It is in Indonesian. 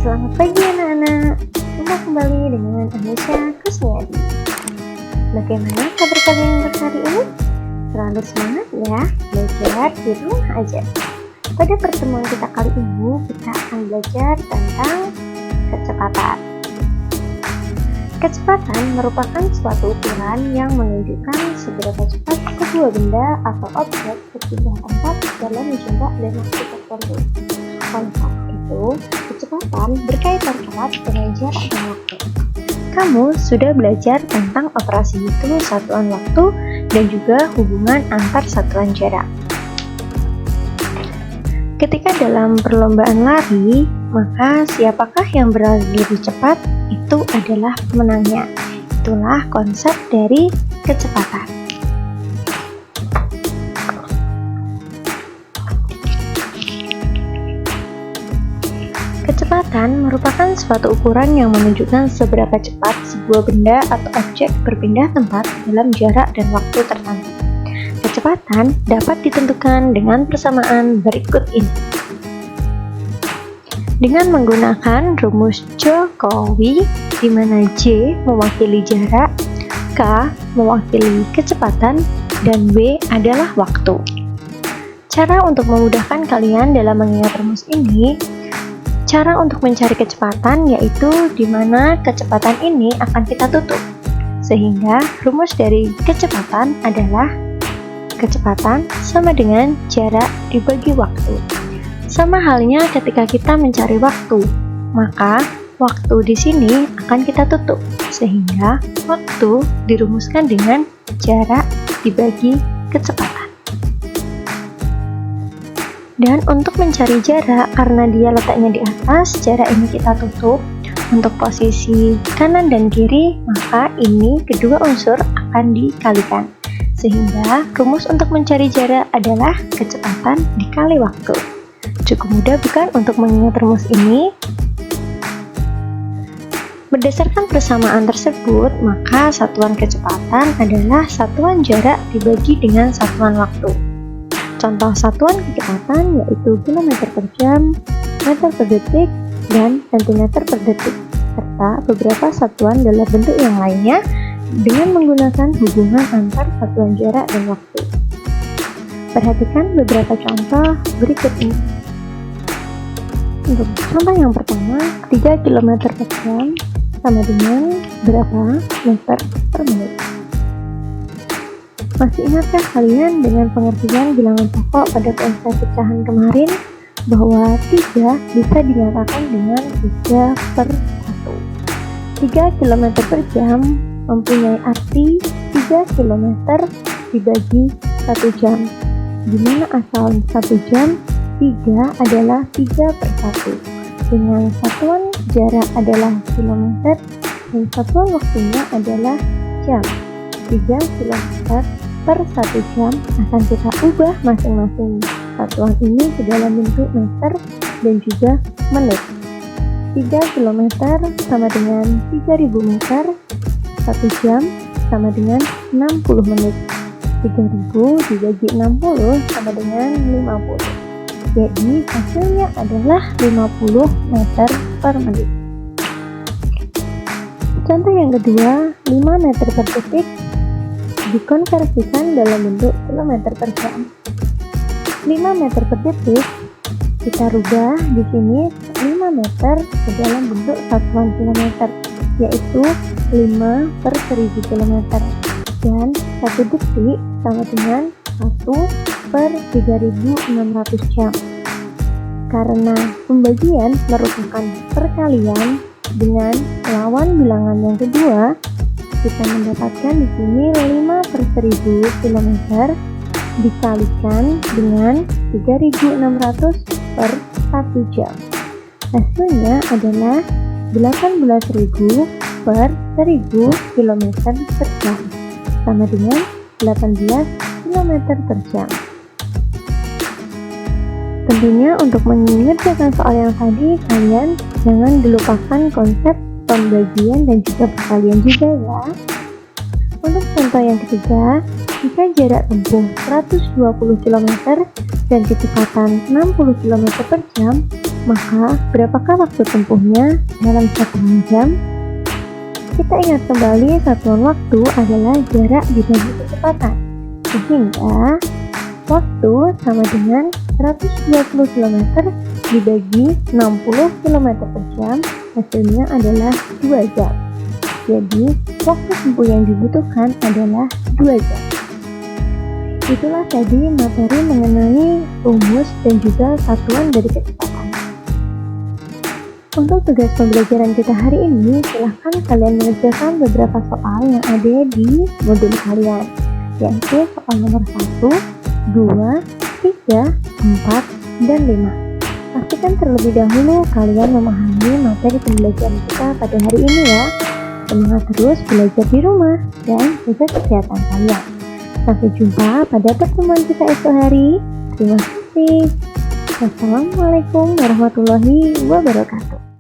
Selamat pagi anak-anak. Jumpa kembali dengan Anisha Kusniadi. Bagaimana kabar kalian untuk hari ini? Selalu semangat ya, belajar di rumah aja. Pada pertemuan kita kali ini, kita akan belajar tentang kecepatan. Kecepatan merupakan suatu ukuran yang menunjukkan seberapa cepat sebuah benda atau objek berpindah tempat dalam jarak dan waktu tertentu. Oleh karena itu, kecepatan berkaitan erat dengan jarak dan waktu. Kamu sudah belajar tentang operasi hitung satuan waktu dan juga hubungan antar satuan jarak. Ketika dalam perlombaan lari, maka siapakah yang berlari lebih cepat itu adalah pemenangnya. Itulah konsep dari kecepatan. Kecepatan merupakan suatu ukuran yang menunjukkan seberapa cepat sebuah benda atau objek berpindah tempat dalam jarak dan waktu tertentu. Kecepatan dapat ditentukan dengan persamaan berikut ini. Dengan menggunakan rumus Jokowi, di mana J mewakili jarak, K mewakili kecepatan, dan W adalah waktu. Cara untuk memudahkan kalian dalam mengingat rumus ini, cara untuk mencari kecepatan yaitu di mana kecepatan ini akan kita tutup. Sehingga rumus dari kecepatan adalah kecepatan sama dengan jarak dibagi waktu. Sama halnya ketika kita mencari waktu, maka waktu di sini akan kita tutup. Sehingga waktu dirumuskan dengan jarak dibagi kecepatan. Dan untuk mencari jarak, karena dia letaknya di atas, jarak ini kita tutup. Untuk posisi kanan dan kiri, maka ini kedua unsur akan dikalikan. Sehingga rumus untuk mencari jarak adalah kecepatan dikali waktu. Cukup mudah bukan untuk mengingat rumus ini? Berdasarkan persamaan tersebut, maka satuan kecepatan adalah satuan jarak dibagi dengan satuan waktu. Contoh satuan kecepatan yaitu kilometer per jam, meter per detik, dan sentimeter per detik, serta beberapa satuan dalam bentuk yang lainnya dengan menggunakan hubungan antar satuan jarak dan waktu. Perhatikan beberapa contoh berikut ini. Untuk contoh yang pertama, 3 km per jam sama dengan berapa meter per menit? Masih ingatkah kalian dengan pengertian bilangan pokok pada konsep pecahan kemarin bahwa 3 bisa dinyatakan dengan 3 per 1. 3 km per jam mempunyai arti 3 km dibagi 1 jam. Di mana asal 1 jam? 3 adalah 3 per 1. Dengan satuan jarak adalah kilometer dan satuan waktunya adalah jam. 3 km per 1 jam akan kita ubah masing-masing satuan ini ke dalam bentuk meter dan juga menit. 3 km sama dengan 3000 meter, 1 jam sama dengan 60 menit. 3000 dibagi 60 sama dengan 50. Jadi hasilnya adalah 50 meter per menit. Contoh yang kedua, 5 meter per detik dikonversikan dalam bentuk kilometer per jam. 5 meter per detik kita rubah di sini 5 meter ke dalam bentuk satuan kilometer, yaitu 5 per 1000 km, dan 1 detik sama dengan 1 per 3600 jam. Karena pembagian merupakan perkalian dengan lawan bilangan yang kedua, kita mendapatkan di sini 5 per 1000 km dikalikan dengan 3600 per 1 jam. Hasilnya adalah 18.000 per 1000 km per jam, sama dengan 18 km per jam. Tentunya untuk mengerjakan soal yang tadi, kalian jangan dilupakan konsep pembagian dan juga perkalian juga ya. Untuk contoh yang ketiga, jika jarak tempuh 120 km dan kecepatan 60 km per jam, Maka, berapakah waktu tempuhnya dalam 1 jam? Kita ingat kembali satuan waktu adalah jarak dibagi kecepatan. Sehingga, waktu sama dengan 120 km dibagi 60 km per jam, hasilnya adalah 2 jam. Jadi, waktu tempuh yang dibutuhkan adalah 2 jam. Itulah tadi materi mengenai rumus dan juga satuan dari kecepatan. Untuk tugas pembelajaran kita hari ini, silahkan kalian mengerjakan beberapa soal yang ada di modul kalian, yaitu soal nomor 1, 2, 3, 4, dan 5. Pastikan terlebih dahulu kalian memahami materi pembelajaran kita pada hari ini ya. Semangat terus belajar di rumah dan jaga kesehatan kalian. Sampai jumpa pada pertemuan kita esok hari. Terima kasih. Wassalamualaikum warahmatullahi wabarakatuh.